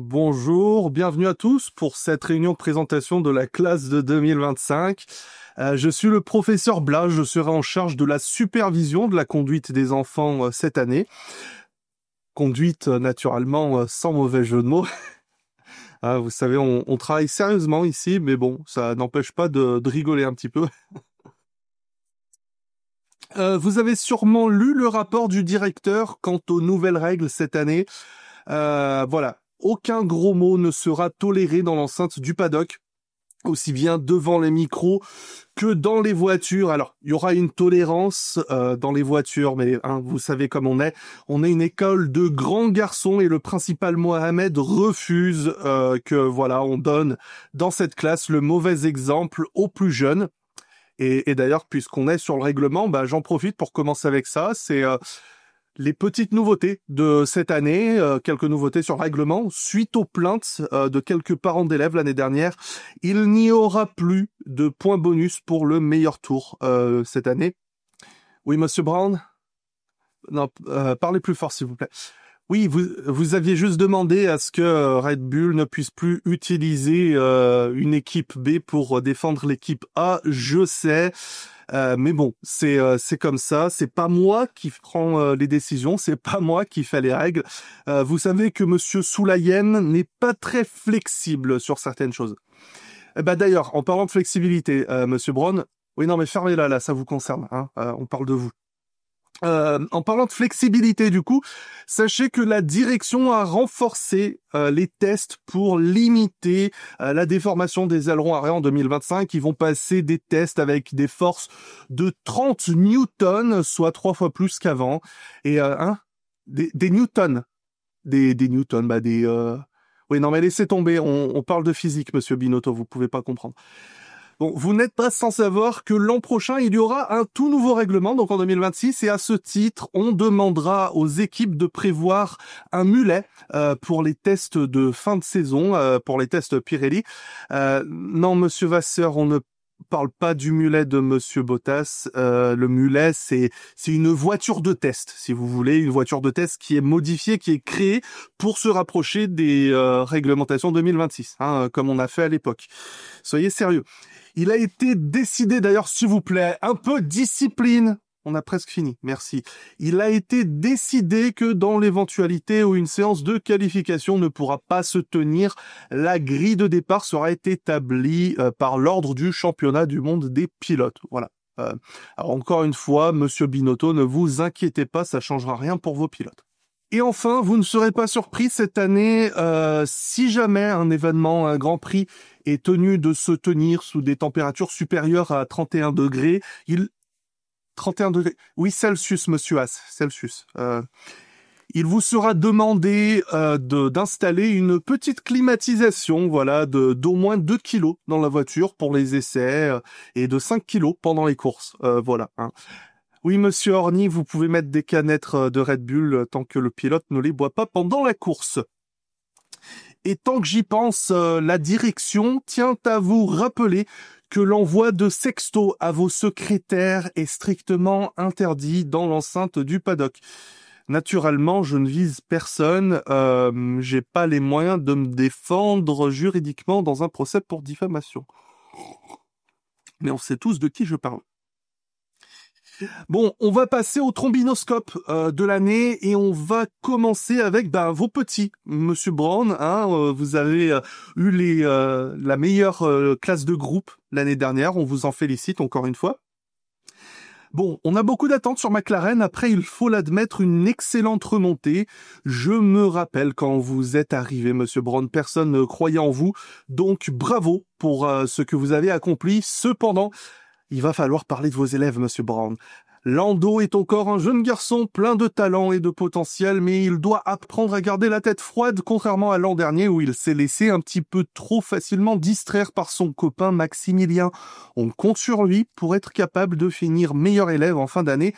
Bonjour, bienvenue à tous pour cette réunion de présentation de la classe de 2025. Je suis le professeur Blas, je serai en charge de la supervision de la conduite des enfants cette année. Conduite naturellement sans mauvais jeu de mots. Vous savez, on travaille sérieusement ici, mais bon, ça n'empêche pas de rigoler un petit peu. Vous avez sûrement lu le rapport du directeur quant aux nouvelles règles cette année. Voilà. Aucun gros mot ne sera toléré dans l'enceinte du paddock, aussi bien devant les micros que dans les voitures. Alors, il y aura une tolérance dans les voitures, mais vous savez comme on est. On est une école de grands garçons et le principal Mohamed refuse on donne dans cette classe le mauvais exemple aux plus jeunes. Et d'ailleurs, puisqu'on est sur le règlement, j'en profite pour commencer avec ça. C'est les petites nouveautés de cette année, quelques nouveautés sur le règlement. Suite aux plaintes de quelques parents d'élèves l'année dernière, il n'y aura plus de points bonus pour le meilleur tour cette année. Oui, Monsieur Brown? Non, parlez plus fort s'il vous plaît. Oui, vous aviez juste demandé à ce que Red Bull ne puisse plus utiliser une équipe B pour défendre l'équipe A. Je sais. Mais bon, c'est comme ça. C'est pas moi qui prends les décisions, c'est pas moi qui fais les règles. Vous savez que Monsieur Soulayen n'est pas très flexible sur certaines choses. D'ailleurs, en parlant de flexibilité, Monsieur Brown, oui non mais fermez-la là, ça vous concerne. On parle de vous. En parlant de flexibilité du coup, sachez que la direction a renforcé les tests pour limiter la déformation des ailerons arrière en 2025. Ils vont passer des tests avec des forces de 30 newtons, soit 3 fois plus qu'avant. Et des newtons. Des newtons, Oui, non mais laissez tomber, on parle de physique, Monsieur Binotto, vous pouvez pas comprendre. Bon, vous n'êtes pas sans savoir que l'an prochain, il y aura un tout nouveau règlement, donc en 2026, et à ce titre, on demandera aux équipes de prévoir un mulet pour les tests de fin de saison, pour les tests Pirelli. Non, Monsieur Vasseur, on ne parle pas du mulet de Monsieur Bottas. Le mulet, c'est une voiture de test, si vous voulez, une voiture de test qui est modifiée, qui est créée pour se rapprocher des réglementations 2026, comme on a fait à l'époque. Soyez sérieux. Il a été décidé, d'ailleurs, s'il vous plaît, un peu discipline. On a presque fini, merci. Il a été décidé que dans l'éventualité où une séance de qualification ne pourra pas se tenir, la grille de départ sera établie par l'ordre du championnat du monde des pilotes. Voilà. Alors encore une fois, Monsieur Binotto, ne vous inquiétez pas, ça changera rien pour vos pilotes. Et enfin, vous ne serez pas surpris cette année, si jamais un événement, un Grand Prix, est tenu de se tenir sous des températures supérieures à 31 degrés. 31 degrés. Oui, Celsius, Monsieur Haas, Celsius. Il vous sera demandé d'installer une petite climatisation, voilà, d'au moins 2 kilos dans la voiture pour les essais et de 5 kilos pendant les courses. Voilà. Oui, Monsieur Orny, vous pouvez mettre des canettes de Red Bull tant que le pilote ne les boit pas pendant la course. Et tant que j'y pense, la direction tient à vous rappeler que l'envoi de sextos à vos secrétaires est strictement interdit dans l'enceinte du paddock. Naturellement, je ne vise personne, j'ai pas les moyens de me défendre juridiquement dans un procès pour diffamation. Mais on sait tous de qui je parle. Bon, on va passer au trombinoscope de l'année et on va commencer avec vos petits, Monsieur Brown. Vous avez eu la meilleure classe de groupe l'année dernière. On vous en félicite encore une fois. Bon, on a beaucoup d'attentes sur McLaren. Après, il faut l'admettre, une excellente remontée. Je me rappelle quand vous êtes arrivé, Monsieur Brown, personne ne croyait en vous. Donc, bravo pour ce que vous avez accompli. Cependant, il va falloir parler de vos élèves, Monsieur Brown. Lando est encore un jeune garçon plein de talent et de potentiel, mais il doit apprendre à garder la tête froide, contrairement à l'an dernier où il s'est laissé un petit peu trop facilement distraire par son copain Maximilien. On compte sur lui pour être capable de finir meilleur élève en fin d'année.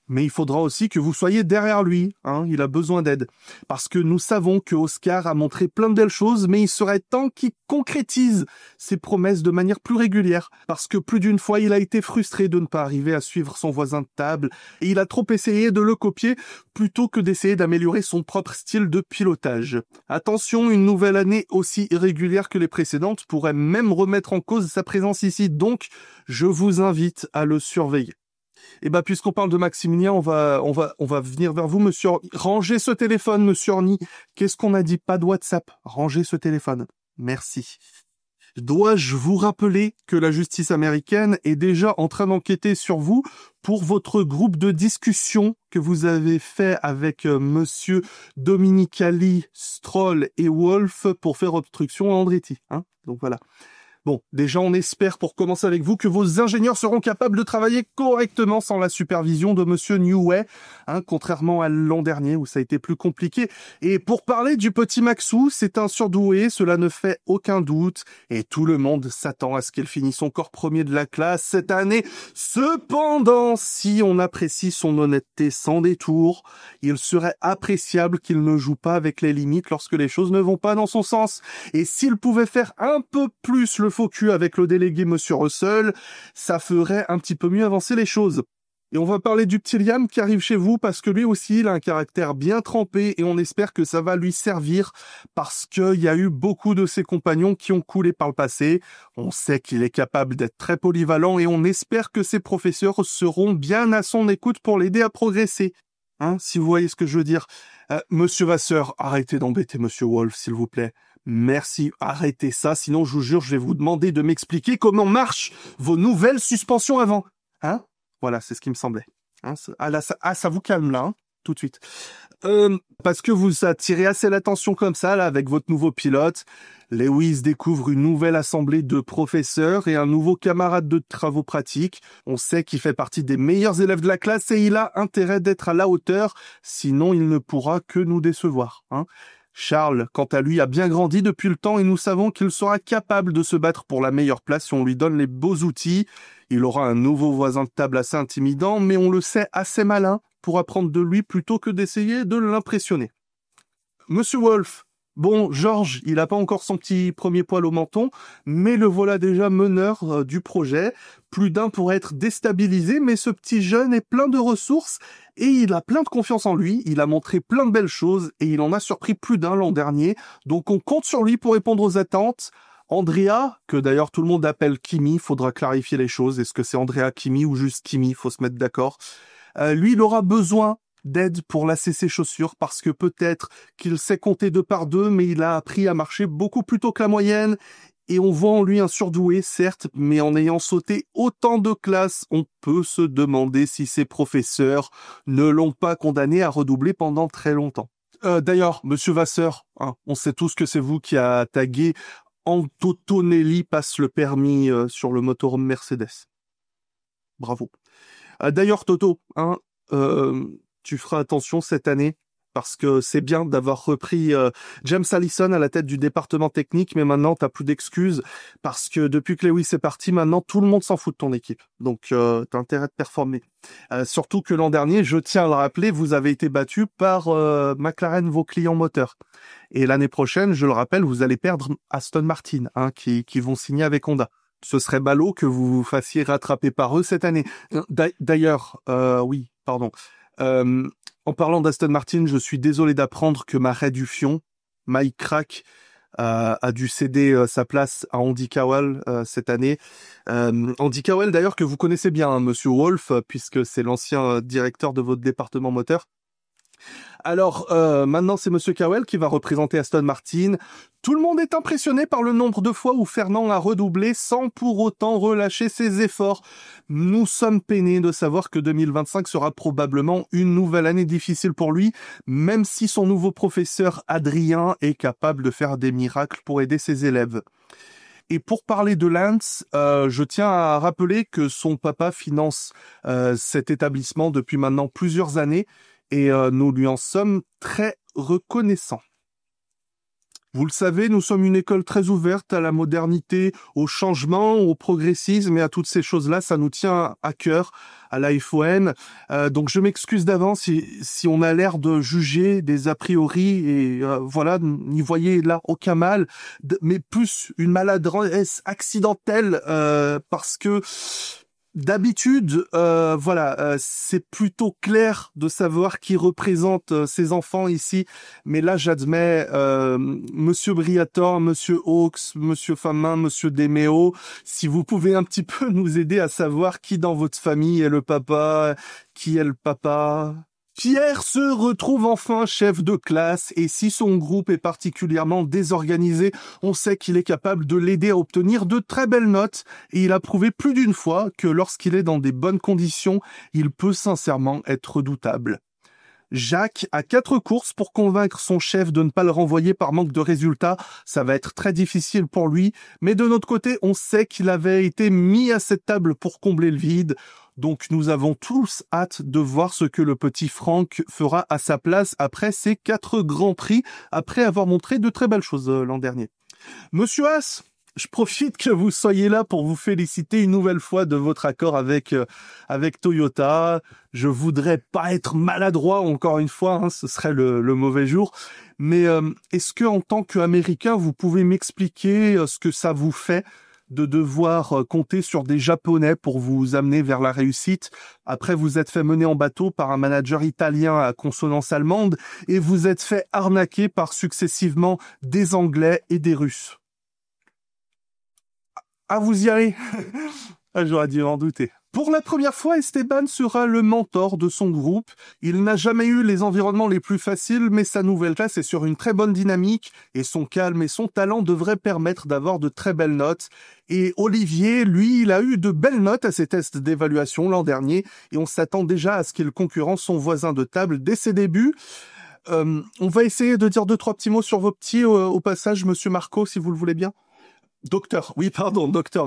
Mais il faudra aussi que vous soyez derrière lui, hein, il a besoin d'aide. Parce que nous savons que Oscar a montré plein de belles choses, mais il serait temps qu'il concrétise ses promesses de manière plus régulière. Parce que plus d'une fois, il a été frustré de ne pas arriver à suivre son voisin de table, et il a trop essayé de le copier, plutôt que d'essayer d'améliorer son propre style de pilotage. Attention, une nouvelle année aussi irrégulière que les précédentes pourrait même remettre en cause sa présence ici, donc je vous invite à le surveiller. Et puisqu'on parle de Maximilien, on va venir vers vous, monsieur. Rangez ce téléphone, monsieur Orny. Qu'est-ce qu'on a dit? Pas de WhatsApp. Rangez ce téléphone. Merci. Dois-je vous rappeler que la justice américaine est déjà en train d'enquêter sur vous pour votre groupe de discussion que vous avez fait avec monsieur Dominicali, Stroll et Wolf pour faire obstruction à Andretti, hein? Donc voilà. Bon, déjà on espère, pour commencer avec vous, que vos ingénieurs seront capables de travailler correctement sans la supervision de monsieur Newey, hein, contrairement à l'an dernier où ça a été plus compliqué. Et pour parler du petit Maxou, c'est un surdoué, cela ne fait aucun doute, et tout le monde s'attend à ce qu'il finisse encore premier de la classe cette année. Cependant, si on apprécie son honnêteté sans détour, il serait appréciable qu'il ne joue pas avec les limites lorsque les choses ne vont pas dans son sens. Et s'il pouvait faire un peu plus le faux cul avec le délégué monsieur Russell, ça ferait un petit peu mieux avancer les choses. Et on va parler du petit Liam qui arrive chez vous parce que lui aussi il a un caractère bien trempé et on espère que ça va lui servir parce qu'il y a eu beaucoup de ses compagnons qui ont coulé par le passé. On sait qu'il est capable d'être très polyvalent et on espère que ses professeurs seront bien à son écoute pour l'aider à progresser. Hein, si vous voyez ce que je veux dire. Monsieur Vasseur, arrêtez d'embêter monsieur Wolf, s'il vous plaît. Merci, arrêtez ça, sinon je vous jure, je vais vous demander de m'expliquer comment marchent vos nouvelles suspensions avant. Hein? Voilà, c'est ce qui me semblait. Hein, ça vous calme là, hein, tout de suite. Parce que vous attirez assez l'attention comme ça, là, avec votre nouveau pilote. Lewis découvre une nouvelle assemblée de professeurs et un nouveau camarade de travaux pratiques. On sait qu'il fait partie des meilleurs élèves de la classe et il a intérêt d'être à la hauteur, sinon il ne pourra que nous décevoir, hein. Charles, quant à lui, a bien grandi depuis le temps et nous savons qu'il sera capable de se battre pour la meilleure place si on lui donne les beaux outils. Il aura un nouveau voisin de table assez intimidant, mais on le sait assez malin pour apprendre de lui plutôt que d'essayer de l'impressionner. Monsieur Wolf, bon, Georges, il n'a pas encore son petit premier poil au menton, mais le voilà déjà meneur du projet. Plus d'un pourrait être déstabilisé, mais ce petit jeune est plein de ressources et il a plein de confiance en lui. Il a montré plein de belles choses et il en a surpris plus d'un l'an dernier. Donc on compte sur lui pour répondre aux attentes. Andrea, que d'ailleurs tout le monde appelle Kimi, faudra clarifier les choses. Est-ce que c'est Andrea Kimi ou juste Kimi? Faut se mettre d'accord. Lui, il aura besoin d'aide pour lasser ses chaussures parce que peut-être qu'il sait compter 2 par 2, mais il a appris à marcher beaucoup plus tôt que la moyenne. Et on voit en lui un surdoué, certes, mais en ayant sauté autant de classes, on peut se demander si ses professeurs ne l'ont pas condamné à redoubler pendant très longtemps. D'ailleurs, monsieur Vasseur, hein, on sait tous que c'est vous qui a tagué Antonelli passe le permis sur le motorhome Mercedes. Bravo. D'ailleurs, Toto, hein, tu feras attention cette année parce que c'est bien d'avoir repris James Allison à la tête du département technique, mais maintenant t'as plus d'excuses parce que depuis que Lewis est parti, maintenant tout le monde s'en fout de ton équipe. Donc t'as intérêt de performer. Surtout que l'an dernier, je tiens à le rappeler, vous avez été battu par McLaren, vos clients moteurs. Et l'année prochaine, je le rappelle, vous allez perdre Aston Martin, hein, qui vont signer avec Honda. Ce serait ballot que vous vous fassiez rattraper par eux cette année. D'ailleurs, oui, pardon. En parlant d'Aston Martin, je suis désolé d'apprendre que Marais Duffion, Mike Crack, a dû céder sa place à Andy Cowell cette année. Andy Cowell, d'ailleurs, que vous connaissez bien, hein, monsieur Wolf, puisque c'est l'ancien directeur de votre département moteur. Alors, maintenant, c'est monsieur Cowell qui va représenter Aston Martin. Tout le monde est impressionné par le nombre de fois où Fernand a redoublé sans pour autant relâcher ses efforts. Nous sommes peinés de savoir que 2025 sera probablement une nouvelle année difficile pour lui, même si son nouveau professeur Adrien est capable de faire des miracles pour aider ses élèves. Et pour parler de Lance, je tiens à rappeler que son papa finance cet établissement depuis maintenant plusieurs années et nous lui en sommes très reconnaissants. Vous le savez, nous sommes une école très ouverte à la modernité, au changement, au progressisme et à toutes ces choses-là. Ça nous tient à cœur, à la FON. Donc je m'excuse d'avance si on a l'air de juger des a priori et voilà, n'y voyez là aucun mal, mais plus une maladresse accidentelle parce que d'habitude, c'est plutôt clair de savoir qui représente ces enfants ici. Mais là, j'admets, Monsieur Briator, Monsieur Hawks, Monsieur Famin, Monsieur Deméo, si vous pouvez un petit peu nous aider à savoir qui dans votre famille est le papa, qui est le papa. Pierre se retrouve enfin chef de classe et si son groupe est particulièrement désorganisé, on sait qu'il est capable de l'aider à obtenir de très belles notes et il a prouvé plus d'une fois que lorsqu'il est dans des bonnes conditions, il peut sincèrement être redoutable. Jacques a 4 courses pour convaincre son chef de ne pas le renvoyer par manque de résultats. Ça va être très difficile pour lui, mais de notre côté, on sait qu'il avait été mis à cette table pour combler le vide. Donc nous avons tous hâte de voir ce que le petit Franck fera à sa place après ces 4 grands prix, après avoir montré de très belles choses l'an dernier. Monsieur Haas, je profite que vous soyez là pour vous féliciter une nouvelle fois de votre accord avec Toyota. Je voudrais pas être maladroit encore une fois, hein, ce serait le mauvais jour. Mais est-ce que en tant qu'Américain, vous pouvez m'expliquer ce que ça vous fait de devoir compter sur des Japonais pour vous amener vers la réussite? Après, vous êtes fait mener en bateau par un manager italien à consonance allemande et vous êtes fait arnaquer par successivement des Anglais et des Russes. Ah, vous y allez. Ah, j'aurais dû en douter. Pour la première fois, Esteban sera le mentor de son groupe. Il n'a jamais eu les environnements les plus faciles, mais sa nouvelle classe est sur une très bonne dynamique et son calme et son talent devraient permettre d'avoir de très belles notes. Et Olivier, lui, il a eu de belles notes à ses tests d'évaluation l'an dernier et on s'attend déjà à ce qu'il concurrence son voisin de table dès ses débuts. On va essayer de dire 2-3 petits mots sur vos petits au passage, Monsieur Marco, si vous le voulez bien. Docteur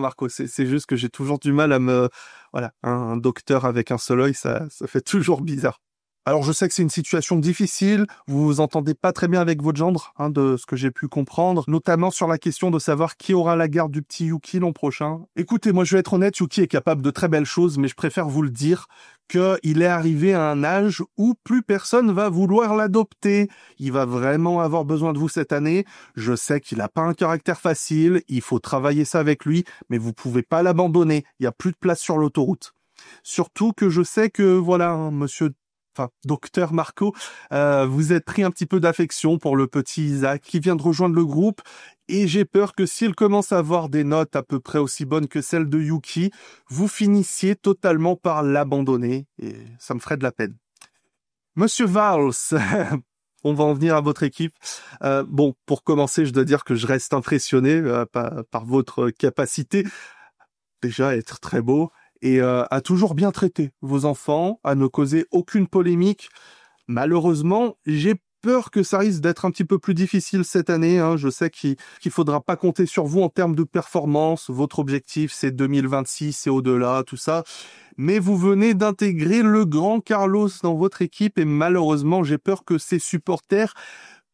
Marco, c'est juste que j'ai toujours du mal à voilà, un docteur avec un seul œil, ça fait toujours bizarre. Alors je sais que c'est une situation difficile, vous vous entendez pas très bien avec votre gendre, hein, de ce que j'ai pu comprendre, notamment sur la question de savoir qui aura la garde du petit Yuki l'an prochain. Écoutez, moi je vais être honnête, Yuki est capable de très belles choses, mais je préfère vous le dire, qu'il est arrivé à un âge où plus personne va vouloir l'adopter. Il va vraiment avoir besoin de vous cette année. Je sais qu'il n'a pas un caractère facile, il faut travailler ça avec lui, mais vous pouvez pas l'abandonner, il y a plus de place sur l'autoroute. Surtout que je sais que, voilà, docteur Marco, vous êtes pris un petit peu d'affection pour le petit Isaac qui vient de rejoindre le groupe et j'ai peur que s'il commence à avoir des notes à peu près aussi bonnes que celles de Yuki, vous finissiez totalement par l'abandonner et ça me ferait de la peine. Monsieur Valls, on va en venir à votre équipe. Pour commencer, je dois dire que je reste impressionné par votre capacité déjà à être très beau et à toujours bien traiter vos enfants, à ne causer aucune polémique. Malheureusement, j'ai peur que ça risque d'être un petit peu plus difficile cette année. Hein. Je sais qu'il faudra pas compter sur vous en termes de performance. Votre objectif, c'est 2026 et au-delà, tout ça. Mais vous venez d'intégrer le grand Carlos dans votre équipe et malheureusement, j'ai peur que ses supporters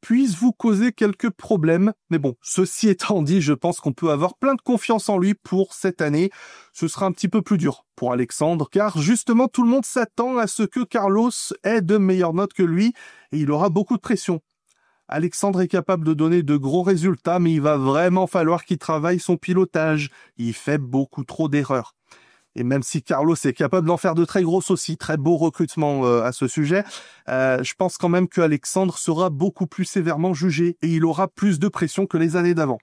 puisse vous causer quelques problèmes. Mais bon, ceci étant dit, je pense qu'on peut avoir plein de confiance en lui pour cette année. Ce sera un petit peu plus dur pour Alexandre, car justement tout le monde s'attend à ce que Carlos ait de meilleures notes que lui, et il aura beaucoup de pression. Alexandre est capable de donner de gros résultats, mais il va vraiment falloir qu'il travaille son pilotage. Il fait beaucoup trop d'erreurs. Et même si Carlos est capable d'en faire de très grosses aussi, très beau recrutement à ce sujet, je pense quand même que Alexandre sera beaucoup plus sévèrement jugé et il aura plus de pression que les années d'avant.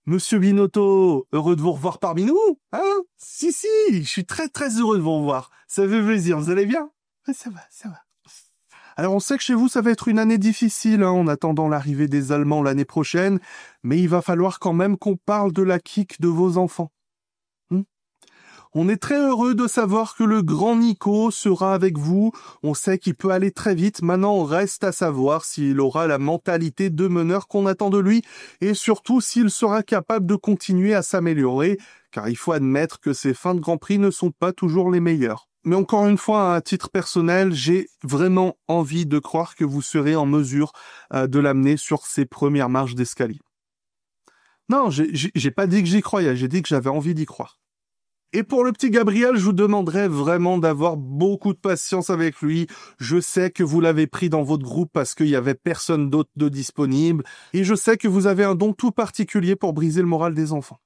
Monsieur Binotto, heureux de vous revoir parmi nous, hein? Si, je suis très très heureux de vous revoir. Ça fait plaisir, vous allez bien? Ouais, ça va. Alors on sait que chez vous ça va être une année difficile, hein, en attendant l'arrivée des Allemands l'année prochaine, mais il va falloir quand même qu'on parle de la kick de vos enfants. On est très heureux de savoir que le grand Nico sera avec vous. On sait qu'il peut aller très vite. Maintenant, on reste à savoir s'il aura la mentalité de meneur qu'on attend de lui et surtout s'il sera capable de continuer à s'améliorer, car il faut admettre que ses fins de Grand Prix ne sont pas toujours les meilleures. Mais encore une fois, à titre personnel, j'ai vraiment envie de croire que vous serez en mesure de l'amener sur ses premières marches d'escalier. Non, j'ai pas dit que j'y croyais, j'ai dit que j'avais envie d'y croire. Et pour le petit Gabriel, je vous demanderais vraiment d'avoir beaucoup de patience avec lui. Je sais que vous l'avez pris dans votre groupe parce qu'il y avait personne d'autre de disponible. Et je sais que vous avez un don tout particulier pour briser le moral des enfants.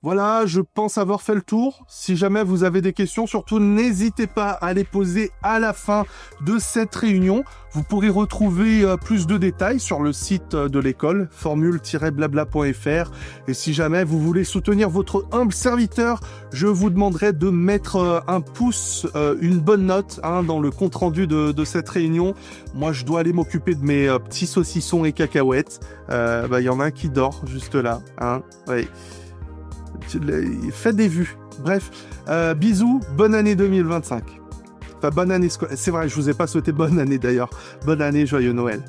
Voilà, je pense avoir fait le tour. Si jamais vous avez des questions, surtout n'hésitez pas à les poser à la fin de cette réunion. Vous pourrez retrouver plus de détails sur le site de l'école, formule-blabla.fr. Et si jamais vous voulez soutenir votre humble serviteur, je vous demanderai de mettre un pouce, une bonne note dans le compte-rendu de cette réunion. Moi, je dois aller m'occuper de mes petits saucissons et cacahuètes. Y en a un qui dort juste là. Ouais. Faites des vues. Bref, bisous, bonne année 2025. Enfin, bonne année scolaire. C'est vrai, je vous ai pas souhaité bonne année d'ailleurs. Bonne année, joyeux Noël.